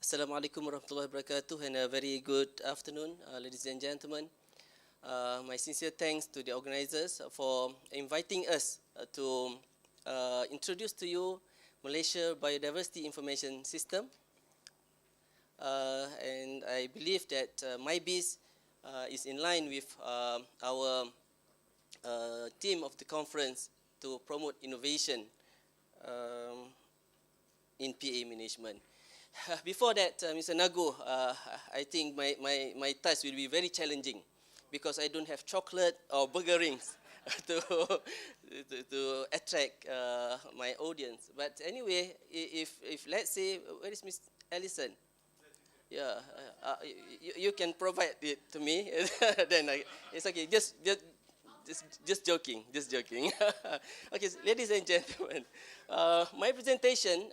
Assalamualaikum warahmatullahi wabarakatuh, and a very good afternoon, ladies and gentlemen. My sincere thanks to the organizers for inviting us to introduce to you Malaysia Biodiversity Information System. And I believe that mybis is in line with our theme of the conference to promote innovation in PA management. Before that, Mr. Nagu, I think my task will be very challenging because I don't have chocolate or burger rings to attract my audience. But anyway, if let's say, where is Miss Allison? Yeah, you can provide it to me. Then it's okay. Just joking. Okay, ladies and gentlemen, my presentation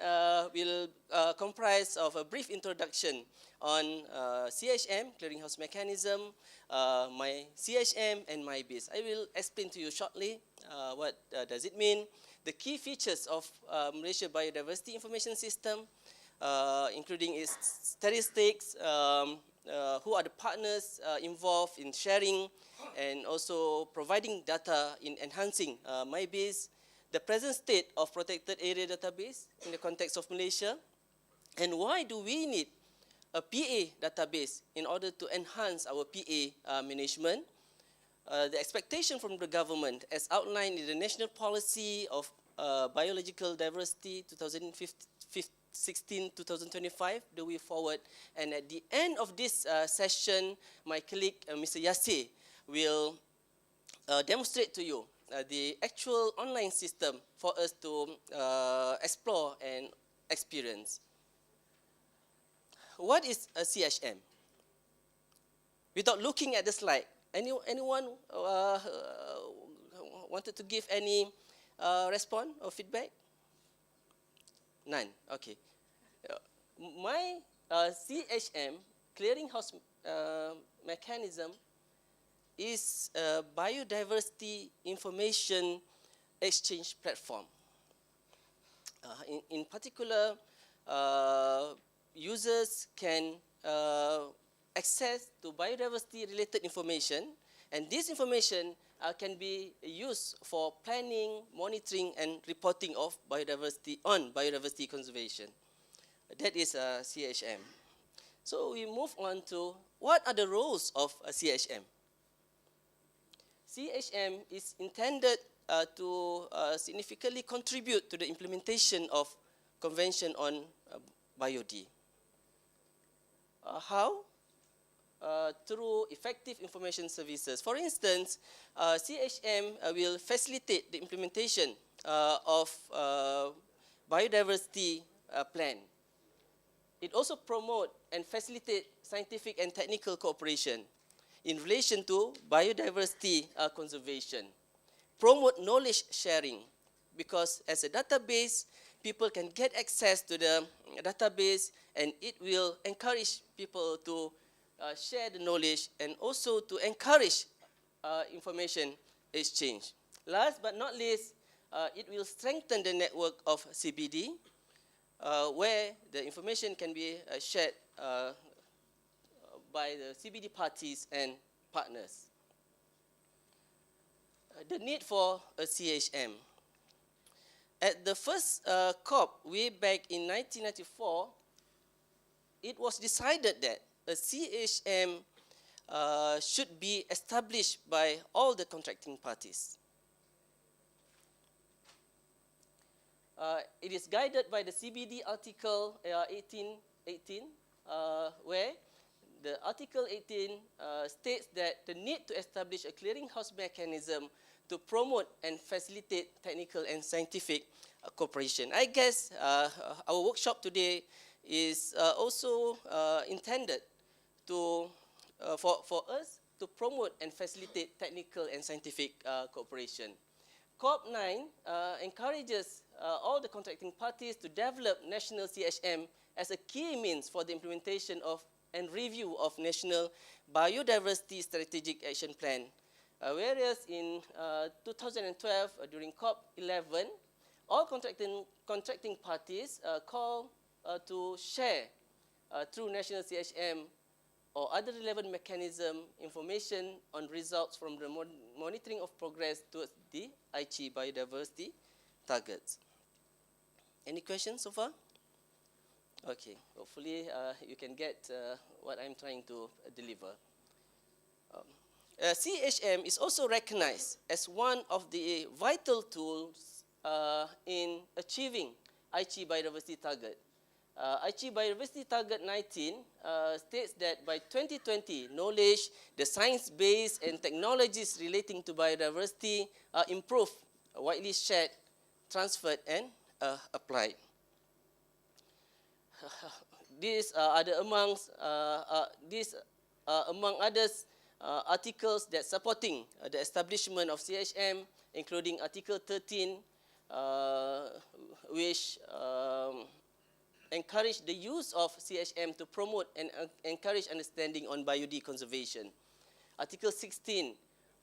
will comprise of a brief introduction on CHM, Clearinghouse Mechanism, my CHM and mybis. I will explain to you shortly what does it mean, the key features of Malaysia Biodiversity Information System, including its statistics, who are the partners involved in sharing and also providing data in enhancing mybis, the present state of protected area database in the context of Malaysia, and why do we need a PA database in order to enhance our PA management, the expectation from the government as outlined in the National Policy of Biological Diversity 2016-2025, the way forward. And at the end of this session, my colleague, Mr. Yasir, will demonstrate to you the actual online system for us to explore and experience. What is a CHM? Without looking at the slide, anyone wanted to give any response or feedback? None. Okay. My CHM, Clearinghouse Mechanism, is a biodiversity information exchange platform. In particular, users can access to biodiversity-related information, and this information can be used for planning, monitoring, and reporting of biodiversity conservation. That is a CHM. So we move on to what are the roles of a CHM. CHM is intended to significantly contribute to the implementation of Convention on BioD. How? Through effective information services. For instance, CHM will facilitate the implementation of biodiversity plan. It also promote and facilitate scientific and technical cooperation in relation to biodiversity conservation. Promote knowledge sharing, because as a database, people can get access to the database, and it will encourage people to share the knowledge and also to encourage information exchange. Last but not least, it will strengthen the network of CBD, where the information can be shared by the CBD parties and partners. The need for a CHM. At the first COP way back in 1994, it was decided that a CHM should be established by all the contracting parties. It is guided by the CBD Article 1818, where the Article 18 states that the need to establish a clearinghouse mechanism to promote and facilitate technical and scientific cooperation. I guess our workshop today is also intended to for us to promote and facilitate technical and scientific cooperation. COP9 encourages all the contracting parties to develop national CHM as a key means for the implementation of and review of National Biodiversity Strategic Action Plan. Whereas in 2012, during COP11, all contracting parties call to share through national CHM or other relevant mechanism, information on results from the monitoring of progress towards the Aichi biodiversity targets. Any questions so far? Okay, hopefully you can get what I'm trying to deliver. CHM is also recognized as one of the vital tools in achieving Aichi biodiversity target. Aichi Biodiversity Target 19 states that by 2020, knowledge, the science-based and technologies relating to biodiversity are improved, widely shared, transferred, and applied. These are among others articles that supporting the establishment of CHM, including Article 13, which encourage the use of CHM to promote and encourage understanding on biodiversity conservation. Article 16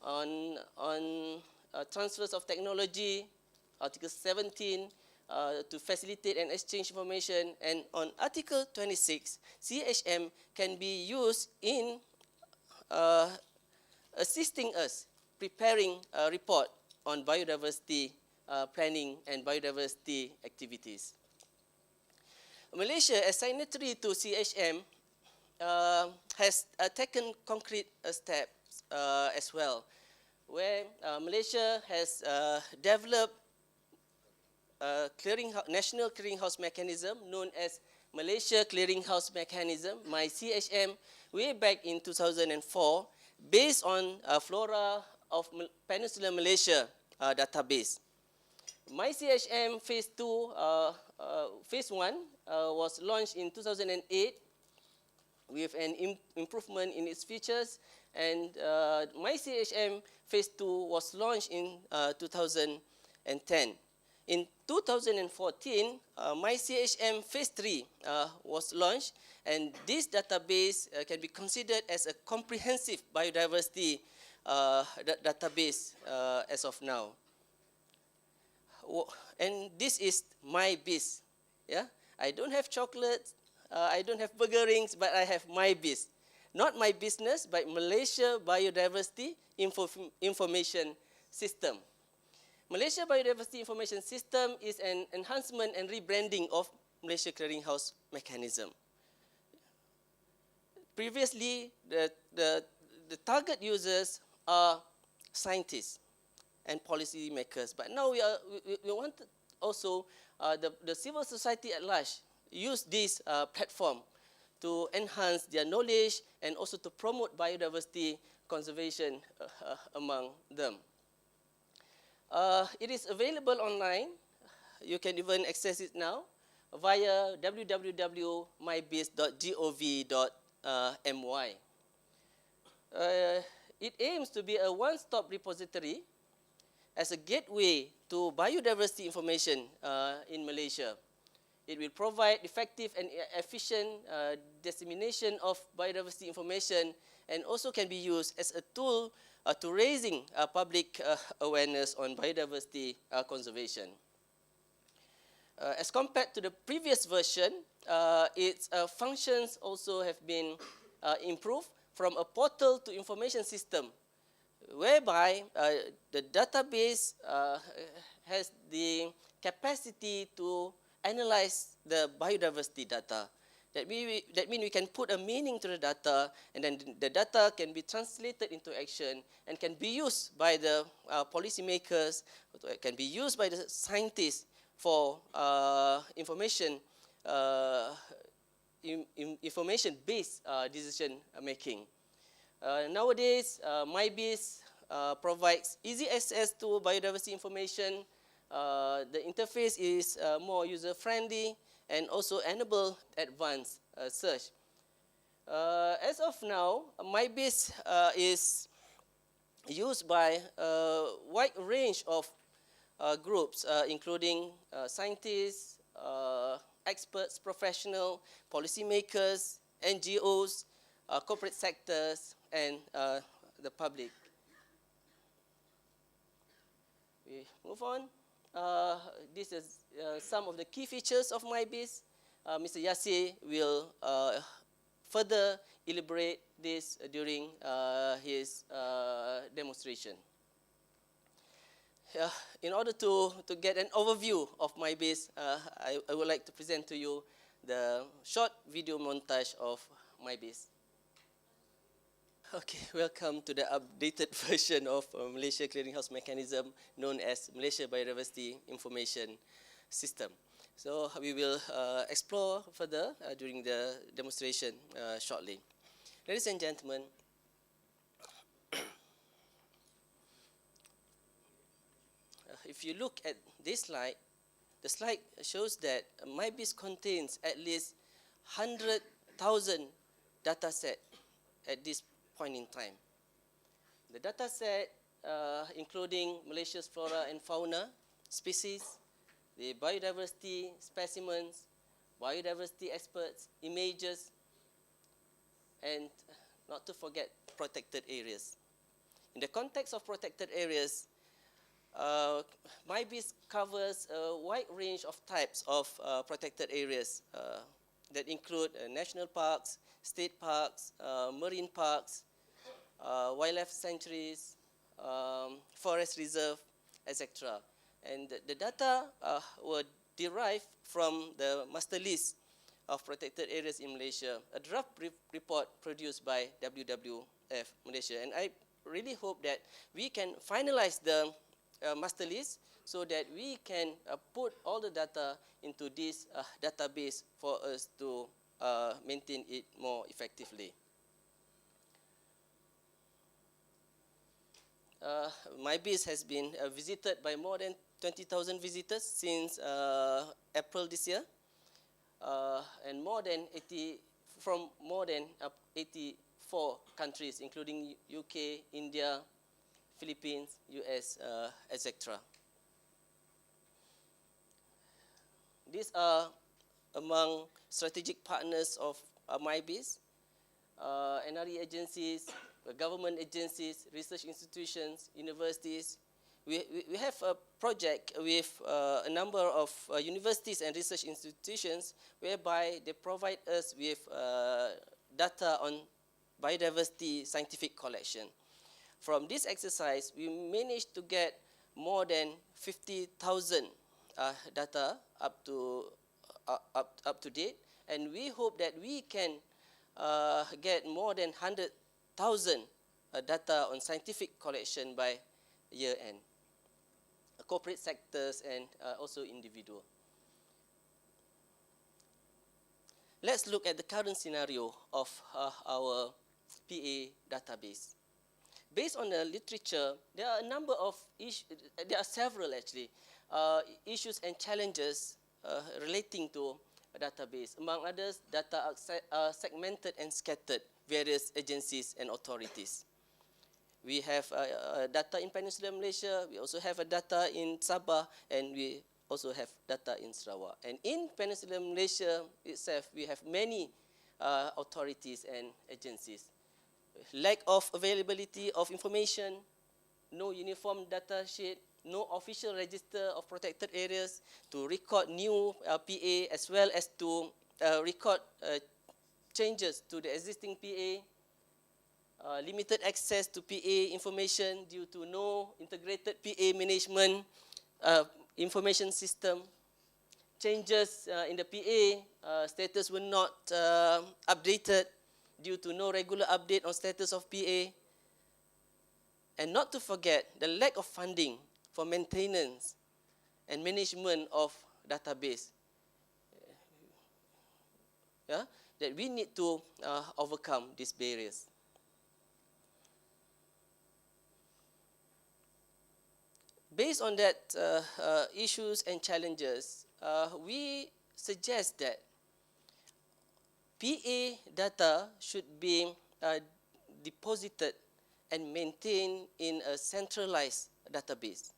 on transfers of technology. Article 17 to facilitate and exchange information. And on Article 26, CHM can be used in assisting us preparing a report on biodiversity planning and biodiversity activities. Malaysia, as signatory to CHM, has taken concrete steps as well, where Malaysia has developed a national clearinghouse mechanism known as Malaysia Clearinghouse Mechanism, MyCHM, way back in 2004, based on Flora of Peninsular Malaysia database. MyCHM Phase 2, Phase 1 was launched in 2008 with an improvement in its features, and MyCHM Phase 2 was launched in 2010. In 2014, MyCHM Phase 3 was launched, and this database can be considered as a comprehensive biodiversity database as of now. And this is MyBis. Yeah? I don't have chocolate, I don't have burger rings, but I have MyBis. Not my business, but Malaysia Biodiversity Information System. Malaysia Biodiversity Information System is an enhancement and rebranding of Malaysia Clearinghouse Mechanism. Previously, the target users are scientists and policy makers, but now we want also the civil society at large use this platform to enhance their knowledge and also to promote biodiversity conservation among them. It is available online. You can even access it now via www.mybis.gov.my. It aims to be a one-stop repository as a gateway to biodiversity information in Malaysia. It will provide effective and efficient dissemination of biodiversity information and also can be used as a tool to raising public awareness on biodiversity conservation. As compared to the previous version, its functions also have been improved from a portal to information system, whereby the database has the capacity to analyze the biodiversity data. That means we can put a meaning to the data, and then the data can be translated into action and can be used by the policymakers, can be used by the scientists for information-based decision making. Nowadays, MyBis provides easy access to biodiversity information. The interface is more user-friendly and also enable advanced search. As of now, MyBis is used by a wide range of groups, including scientists, experts, professionals, policymakers, NGOs, corporate sectors, and the public. We move on. This is some of the key features of MyBis. Mr. Yasir will further elaborate this during his demonstration. In order to get an overview of MyBis, I would like to present to you the short video montage of MyBis. Okay, welcome to the updated version of Malaysia Clearinghouse Mechanism known as Malaysia Biodiversity Information System. So we will explore further during the demonstration shortly. Ladies and gentlemen, if you look at this slide, the slide shows that MyBis contains at least 100,000 data set at this point in time. The data set including Malaysia's flora and fauna, species, the biodiversity specimens, biodiversity experts, images, and not to forget protected areas. In the context of protected areas, MyBis covers a wide range of types of protected areas that include national parks, state parks, marine parks, wildlife sanctuaries, forest reserve, etc. And the data were derived from the master list of protected areas in Malaysia, a draft report produced by WWF Malaysia. And I really hope that we can finalize the master list so that we can put all the data into this database for us to maintain it more effectively. MyBis has been visited by more than 20,000 visitors since April this year, and from more than 84 countries, including UK, India, Philippines, US, etc. These are among strategic partners of MyBis, NRE agencies, government agencies, research institutions, universities. We have a project with a number of universities and research institutions whereby they provide us with data on biodiversity scientific collection. From this exercise, we managed to get more than 50,000 data up to date, and we hope that we can get more than 100,000 data on scientific collection by year end. Corporate sectors and also individual. Let's look at the current scenario of our PA database. Based on the literature, there are a number of issues, there are several actually, issues and challenges relating to a database. Among others, data are segmented and scattered, various agencies and authorities. We have data in Peninsular Malaysia, we also have a data in Sabah, and we also have data in Sarawak. And in Peninsular Malaysia itself, we have many authorities and agencies. Lack of availability of information, no uniform data sheet, no official register of protected areas to record new PA as well as to record changes to the existing PA, limited access to PA information due to no integrated PA management information system, changes in the PA status were not updated due to no regular update on status of PA, and not to forget the lack of funding for maintenance and management of database. That we need to overcome these barriers. Based on that issues and challenges, we suggest that PA data should be deposited and maintained in a centralized database.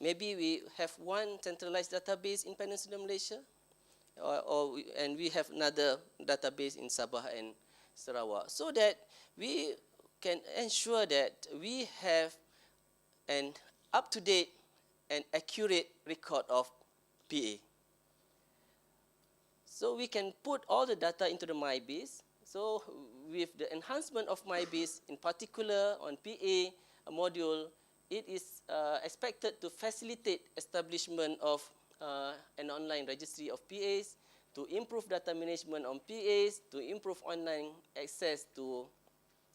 Maybe we have one centralized database in Peninsular Malaysia, and we have another database in Sabah and Sarawak, so that we can ensure that we have an up-to-date and accurate record of PA. So we can put all the data into the mybis. So with the enhancement of mybis, in particular on PA module, it is expected to facilitate establishment of an online registry of PAs, to improve data management on PAs, to improve online access to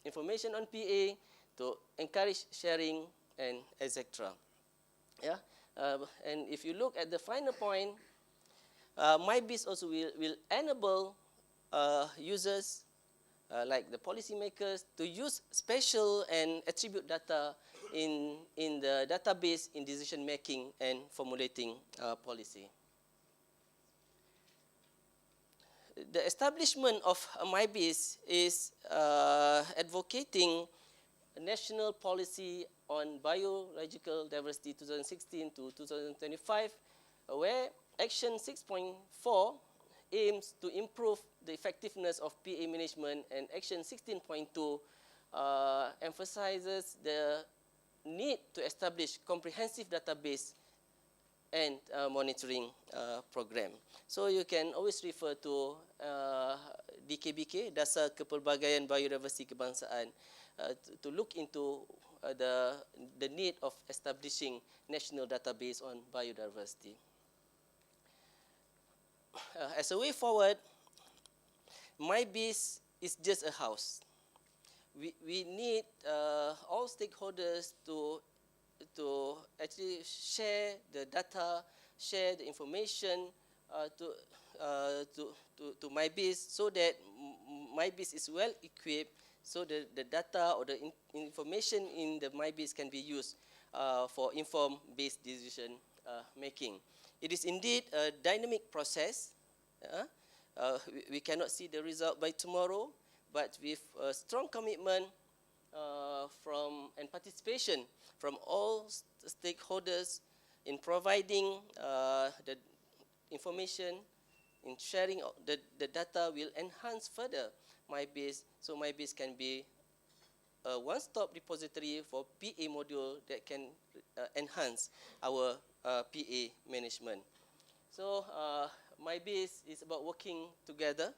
information on PA, to encourage sharing, and etc. Yeah, and if you look at the final point, mybis also will enable users like the policymakers to use spatial and attribute data in the database in decision making and formulating policy. The establishment of mybis is advocating a national policy on biological diversity 2016 to 2025, where Action 6.4 aims to improve the effectiveness of PA management, and Action 16.2 emphasizes the need to establish comprehensive database and monitoring program. So you can always refer to DKBK, Dasar Kepelbagaian Biodiversity Kebangsaan, to look into the need of establishing national database on biodiversity. As a way forward, mybis is just a house. We need all stakeholders to actually share the data, share the information to mybis, so that mybis is well equipped, so the data or the information in the mybis can be used for informed based decision making. It is indeed a dynamic process. We cannot see the result by tomorrow, but with a strong commitment and participation from all stakeholders in providing the information, in sharing the data, will enhance further mybis, so mybis can be a one-stop repository for PA module that can enhance our PA management. So mybis is about working together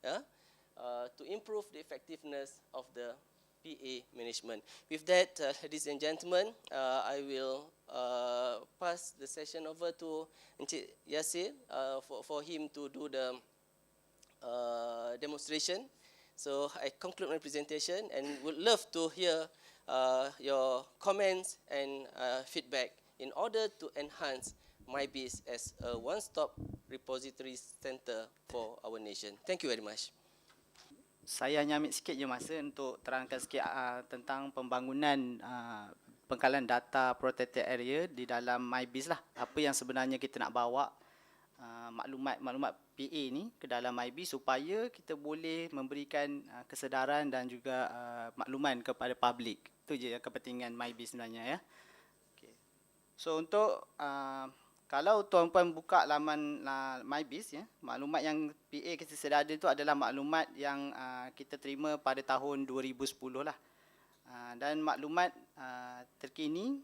to improve the effectiveness of the PA management. With that, ladies and gentlemen, I will pass the session over to Encik Yasir for him to do the demonstration. So I conclude my presentation and would love to hear your comments and feedback in order to enhance mybis as a one-stop repository center for our nation. Thank you very much. Saya hanya ambil sikit je masa untuk terangkan sikit tentang pembangunan pengkalan data protected area di dalam mybis lah. Apa yang sebenarnya kita nak bawa maklumat PA ni ke dalam mybis supaya kita boleh memberikan kesedaran dan juga makluman kepada publik. Itu je yang kepentingan mybis sebenarnya ya. Okay. So untuk kalau tuan-puan buka laman mybis ya, maklumat yang PA kita sedia ada itu adalah maklumat yang kita terima pada tahun 2010 lah. Dan maklumat terkini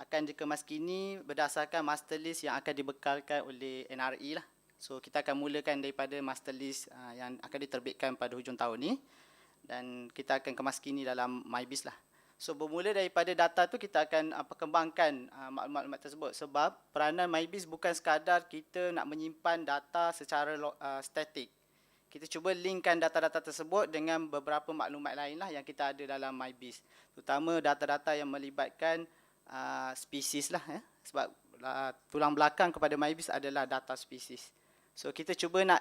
akan dikemaskini berdasarkan master list yang akan dibekalkan oleh NRE lah. So kita akan mulakan daripada master list yang akan diterbitkan pada hujung tahun ni, dan kita akan kemaskini dalam mybis lah. So bermula daripada data tu kita akan perkembangkan maklumat-maklumat tersebut, sebab peranan mybis bukan sekadar kita nak menyimpan data secara statik. Kita cuba linkkan data-data tersebut dengan beberapa maklumat lain lah yang kita ada dalam mybis, terutama data-data yang melibatkan spesies lah ya. Sebab tulang belakang kepada mybis adalah data spesies. So kita cuba nak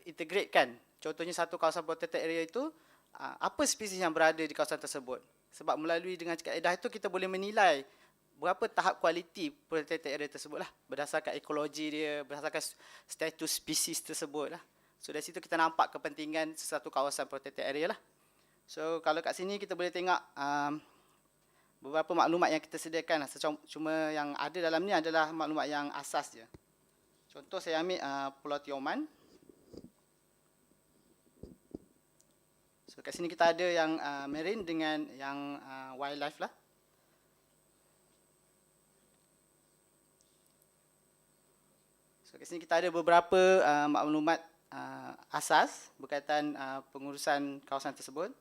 integratekan, contohnya satu kawasan protected area itu, apa spesies yang berada di kawasan tersebut. Sebab melalui dengan kaedah itu kita boleh menilai berapa tahap kualiti protected area tersebut lah, berdasarkan ekologi dia, berdasarkan status spesies tersebut lah. So dari situ kita nampak kepentingan sesuatu kawasan protected area lah. So kalau kat sini kita boleh tengok beberapa maklumat yang kita sediakan lah. Cuma yang ada dalam ni adalah maklumat yang asas je. Contoh saya ambil Pulau Tioman. So kat sini kita ada yang marine dengan yang wildlife lah. So kat sini kita ada beberapa maklumat asas berkaitan pengurusan kawasan tersebut.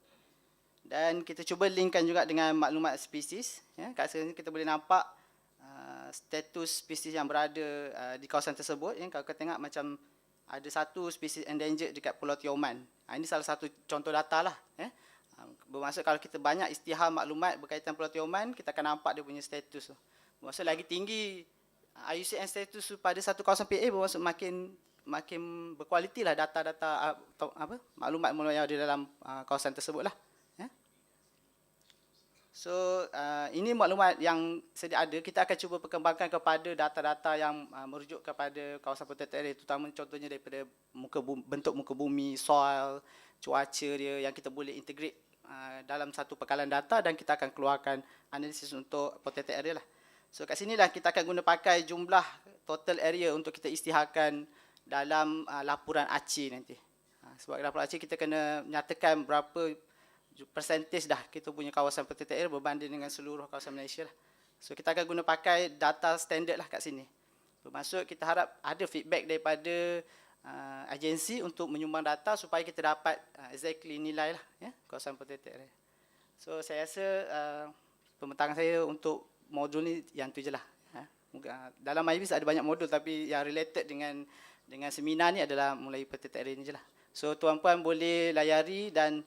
Dan kita cuba linkkan juga dengan maklumat spesies. Ya, kat sini kita boleh nampak status spesies yang berada di kawasan tersebut. Ya, kalau kita tengok macam ada satu spesies endangered dekat Pulau Tioman. Ini salah satu contoh data lah. Ya. Bermaksud kalau kita banyak isytihar maklumat berkaitan Pulau Tioman, kita akan nampak dia punya status. Bermaksud lagi tinggi IUCN status pada satu kawasan PA, bermaksud makin berkualiti lah data-data maklumat yang ada dalam kawasan tersebut lah. So, ini maklumat yang sedia ada. Kita akan cuba perkembangkan kepada data-data yang merujuk kepada kawasan protected area, terutama contohnya daripada bentuk muka bumi, soil, cuaca dia yang kita boleh integrate dalam satu pekalan data, dan kita akan keluarkan analisis untuk protected area lah. So, kat sini lah kita akan guna pakai jumlah total area untuk kita isytiharkan dalam laporan ACI nanti. Sebab laporan ACI kita kena nyatakan berapa percentage dah kita punya kawasan protected area berbanding dengan seluruh kawasan Malaysia lah. So kita akan guna pakai data standard lah kat sini. Bermaksud kita harap ada feedback daripada agensi untuk menyumbang data supaya kita dapat exactly nilai lah, ya, kawasan protected area. So saya rasa pembentangan saya untuk modul ni yang tu je lah. Dalam mybis ada banyak modul, tapi yang related dengan seminar ni adalah mulai protected area ni je lah. So tuan-puan boleh layari dan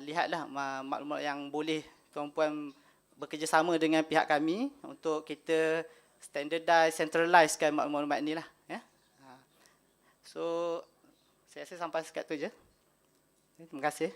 lihatlah maklumat yang boleh tuan-puan bekerjasama dengan pihak kami untuk kita standardize, centralizekan maklumat ni lah. Ya? So, saya rasa sampai sekat tu je. Terima kasih.